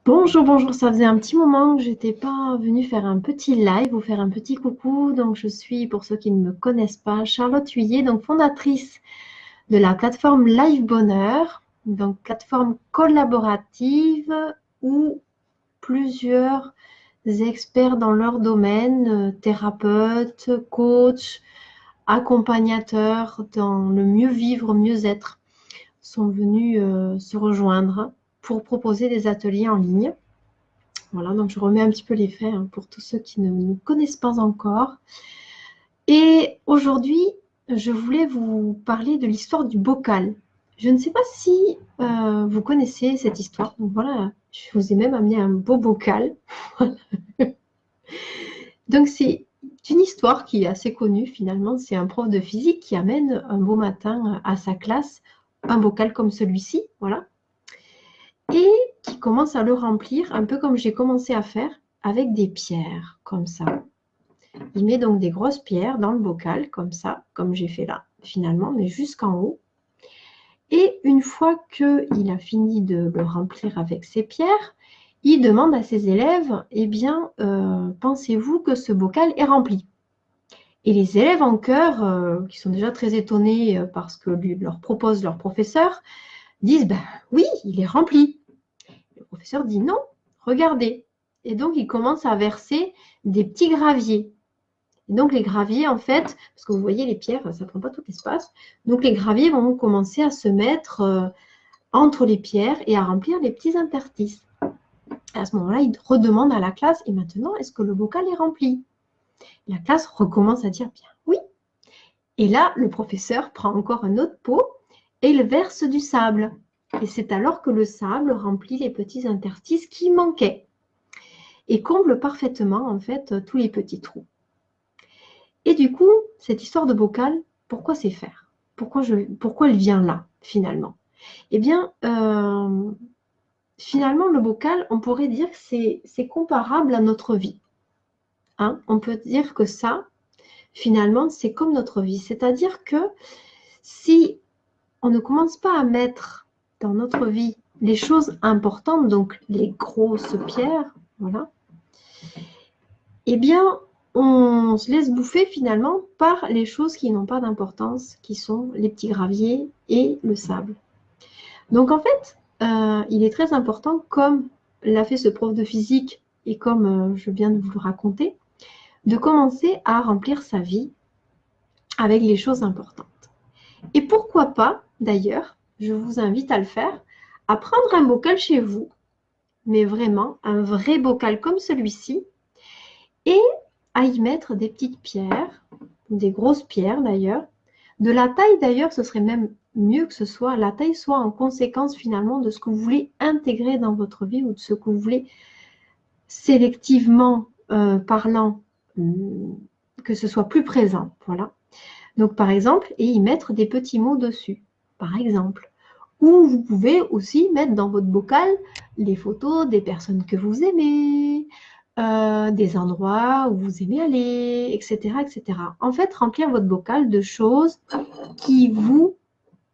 Bonjour, bonjour, ça faisait un petit moment que j'étais pas venue faire un petit live ou faire un petit coucou. Donc je suis, pour ceux qui ne me connaissent pas, Charlotte Huillet, donc fondatrice de la plateforme Live Bonheur, donc plateforme collaborative où plusieurs experts dans leur domaine, thérapeutes, coachs, accompagnateurs dans le mieux vivre, mieux être, sont venus se rejoindre pour proposer des ateliers en ligne. Voilà, donc je remets un petit peu les faits pour tous ceux qui ne nous connaissent pas encore. Et aujourd'hui, je voulais vous parler de l'histoire du bocal. Je ne sais pas si vous connaissez cette histoire. Donc voilà, je vous ai même amené un beau bocal. Donc c'est une histoire qui est assez connue finalement. C'est un prof de physique qui amène un beau matin à sa classe un bocal comme celui-ci, voilà, et qui commence à le remplir un peu comme j'ai commencé à faire avec des pierres comme ça. Il met donc des grosses pierres dans le bocal, comme ça, comme j'ai fait là, finalement, mais jusqu'en haut. Et une fois qu'il a fini de le remplir avec ces pierres, il demande à ses élèves, eh bien, pensez-vous que ce bocal est rempli? Et les élèves en chœur, qui sont déjà très étonnés par ce que leur propose leur professeur, disent, ben oui, il est rempli. Le professeur dit non, regardez. Et donc, il commence à verser des petits graviers. Et donc, les graviers, en fait, parce que vous voyez, les pierres, ça ne prend pas tout l'espace. Donc, les graviers vont commencer à se mettre entre les pierres et à remplir les petits interstices. Et à ce moment-là, il redemande à la classe, et maintenant, est-ce que le bocal est rempli? La classe recommence à dire, bien oui. Et là, le professeur prend encore un autre pot et il verse du sable. Et c'est alors que le sable remplit les petits interstices qui manquaient et comble parfaitement, en fait, tous les petits trous. Et du coup, cette histoire de bocal, pourquoi c'est faire? Pourquoi elle vient là, finalement? Eh bien, finalement, le bocal, on pourrait dire que c'est comparable à notre vie. Hein, on peut dire que ça, finalement, c'est comme notre vie. C'est-à-dire que si on ne commence pas à mettre dans notre vie les choses importantes, donc les grosses pierres, voilà, eh bien, on se laisse bouffer finalement par les choses qui n'ont pas d'importance, qui sont les petits graviers et le sable. Donc en fait, il est très important, comme l'a fait ce prof de physique et comme je viens de vous le raconter, de commencer à remplir sa vie avec les choses importantes. Et pourquoi pas, d'ailleurs, je vous invite à le faire, à prendre un bocal chez vous, mais vraiment un vrai bocal comme celui-ci, et à y mettre des petites pierres, des grosses pierres d'ailleurs. De la taille d'ailleurs, ce serait même mieux que ce soit, la taille soit en conséquence finalement de ce que vous voulez intégrer dans votre vie ou de ce que vous voulez sélectivement parlant, que ce soit plus présent. Voilà. Donc par exemple, et y mettre des petits mots dessus, par exemple. Ou vous pouvez aussi mettre dans votre bocal les photos des personnes que vous aimez, des endroits où vous aimez aller, etc., etc. En fait, remplir votre bocal de choses qui vous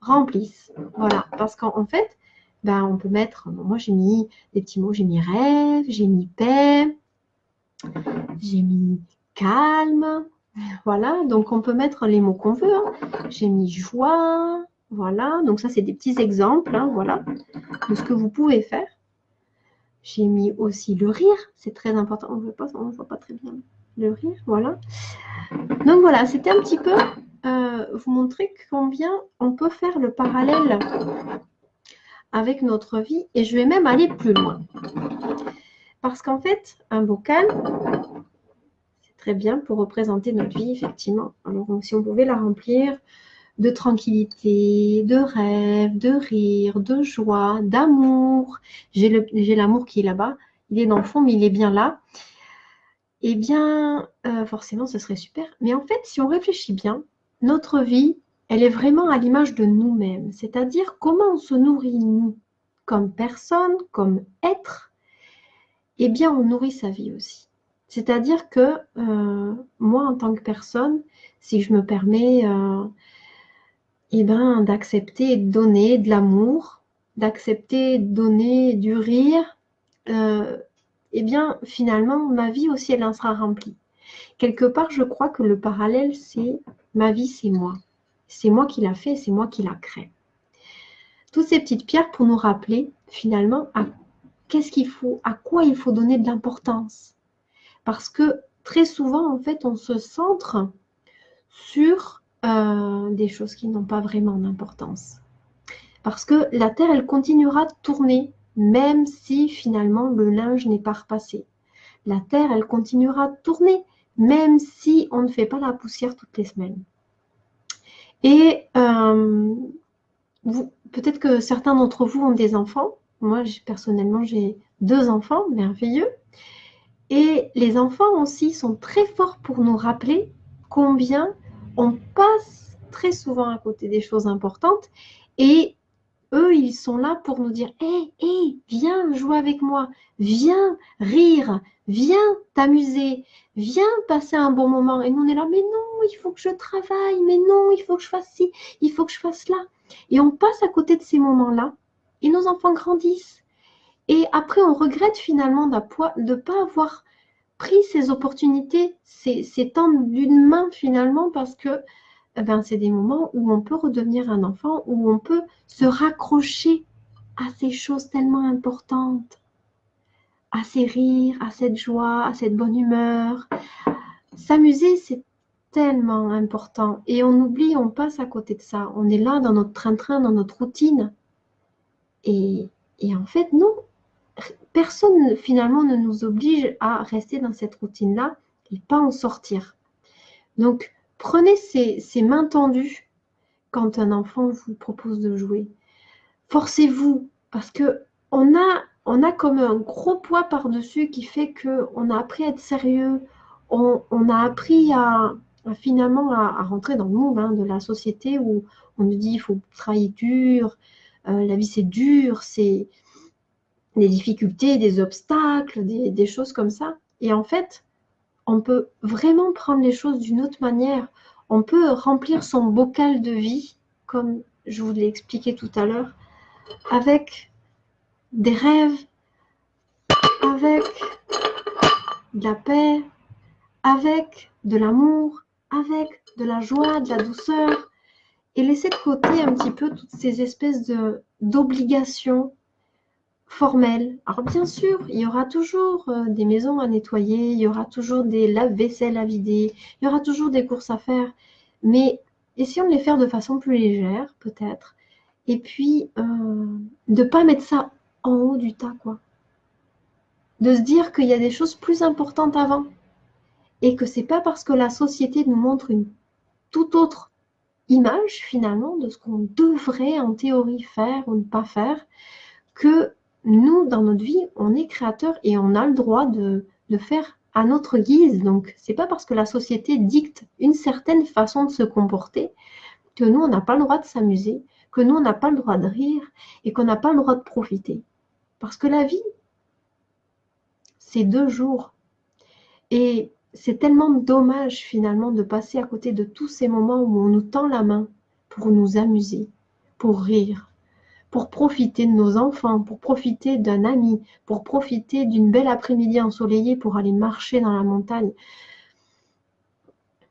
remplissent. Voilà, parce qu'en fait, ben, on peut mettre, moi j'ai mis des petits mots, j'ai mis rêve, j'ai mis paix, j'ai mis calme, voilà, donc on peut mettre les mots qu'on veut, hein. J'ai mis joie, voilà, donc ça c'est des petits exemples, hein, voilà, de ce que vous pouvez faire. J'ai mis aussi le rire, c'est très important, on ne voit pas très bien le rire, voilà. Donc voilà, c'était un petit peu vous montrer combien on peut faire le parallèle avec notre vie, et je vais même aller plus loin. Parce qu'en fait, un bocal, c'est très bien pour représenter notre vie, effectivement. Alors si on pouvait la remplir de tranquillité, de rêve, de rire, de joie, d'amour. J'ai l'amour qui est là-bas, il est dans le fond, mais il est bien là. Eh bien, forcément, ce serait super. Mais en fait, si on réfléchit bien, notre vie, elle est vraiment à l'image de nous-mêmes. C'est-à-dire comment on se nourrit, nous, comme personne, comme être. Eh bien, on nourrit sa vie aussi. C'est-à-dire que moi, en tant que personne, si je me permets eh ben, d'accepter et de donner de l'amour, d'accepter de donner du rire, eh bien, finalement, ma vie aussi, elle en sera remplie. Quelque part, je crois que le parallèle, c'est ma vie, c'est moi. C'est moi qui l'a fait, c'est moi qui l'a créé. Toutes ces petites pierres pour nous rappeler, finalement, à qu'est-ce qu'il faut, à quoi il faut donner de l'importance. Parce que très souvent, en fait, on se centre sur des choses qui n'ont pas vraiment d'importance. Parce que la Terre, elle continuera de tourner, même si finalement le linge n'est pas repassé. La Terre, elle continuera de tourner, même si on ne fait pas la poussière toutes les semaines. Et peut-être que certains d'entre vous ont des enfants. Moi, personnellement, j'ai 2 enfants merveilleux. Et les enfants aussi sont très forts pour nous rappeler combien on passe très souvent à côté des choses importantes. Et eux, ils sont là pour nous dire hé, hé, viens jouer avec moi, viens rire, viens t'amuser, viens passer un bon moment. Et nous, on est là, mais non, il faut que je travaille, mais non, il faut que je fasse ci, il faut que je fasse là. Et on passe à côté de ces moments-là et nos enfants grandissent. Et après, on regrette finalement de ne pas avoir pris ces opportunités, ces temps d'une main finalement, parce que c'est des moments où on peut redevenir un enfant, où on peut se raccrocher à ces choses tellement importantes, à ces rires, à cette joie, à cette bonne humeur. S'amuser, c'est tellement important. Et on oublie, on passe à côté de ça. On est là dans notre train-train, dans notre routine. Et en fait, non. Personne finalement ne nous oblige à rester dans cette routine-là et pas en sortir. Donc, prenez ces mains tendues quand un enfant vous propose de jouer. Forcez-vous, parce que on a comme un gros poids par-dessus qui fait qu'on a appris à être sérieux, on a appris à finalement à rentrer dans le monde de la société où on nous dit il faut travailler dur, la vie c'est dur, c'est des difficultés, des obstacles, des choses comme ça. Et en fait, on peut vraiment prendre les choses d'une autre manière. On peut remplir son bocal de vie, comme je vous l'ai expliqué tout à l'heure, avec des rêves, avec de la paix, avec de l'amour, avec de la joie, de la douceur, et laisser de côté un petit peu toutes ces espèces d'obligations formelles. Alors bien sûr, il y aura toujours des maisons à nettoyer, il y aura toujours des lave-vaisselle à vider, il y aura toujours des courses à faire, mais essayons de les faire de façon plus légère, peut-être, et puis de ne pas mettre ça en haut du tas, quoi. De se dire qu'il y a des choses plus importantes avant, et que c'est pas parce que la société nous montre une toute autre image, finalement, de ce qu'on devrait en théorie faire ou ne pas faire, que nous, dans notre vie, on est créateur et on a le droit de faire à notre guise. Donc, c'est pas parce que la société dicte une certaine façon de se comporter que nous, on n'a pas le droit de s'amuser, que nous, on n'a pas le droit de rire et qu'on n'a pas le droit de profiter. Parce que la vie, c'est 2 jours. Et c'est tellement dommage, finalement, de passer à côté de tous ces moments où on nous tend la main pour nous amuser, pour rire, pour profiter de nos enfants, pour profiter d'un ami, pour profiter d'une belle après-midi ensoleillée pour aller marcher dans la montagne.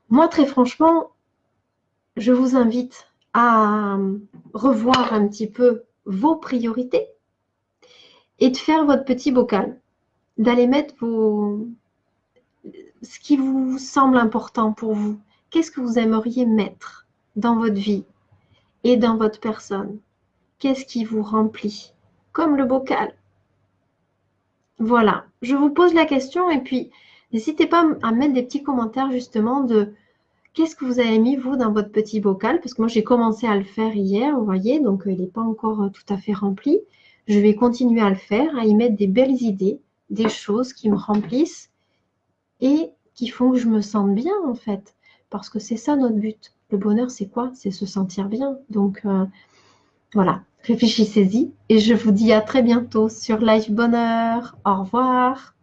Moi, très franchement, je vous invite à revoir un petit peu vos priorités et de faire votre petit bocal, d'aller mettre ce qui vous semble important pour vous. Qu'est-ce que vous aimeriez mettre dans votre vie et dans votre personne? Qu'est-ce qui vous remplit? Comme le bocal. Voilà, je vous pose la question et puis n'hésitez pas à mettre des petits commentaires justement de qu'est-ce que vous avez mis vous dans votre petit bocal, parce que moi j'ai commencé à le faire hier, vous voyez, donc il n'est pas encore tout à fait rempli. Je vais continuer à le faire, à y mettre des belles idées, des choses qui me remplissent et qui font que je me sente bien en fait, parce que c'est ça notre but. Le bonheur c'est quoi? C'est se sentir bien. Donc voilà, réfléchissez-y et je vous dis à très bientôt sur Life Bonheur. Au revoir.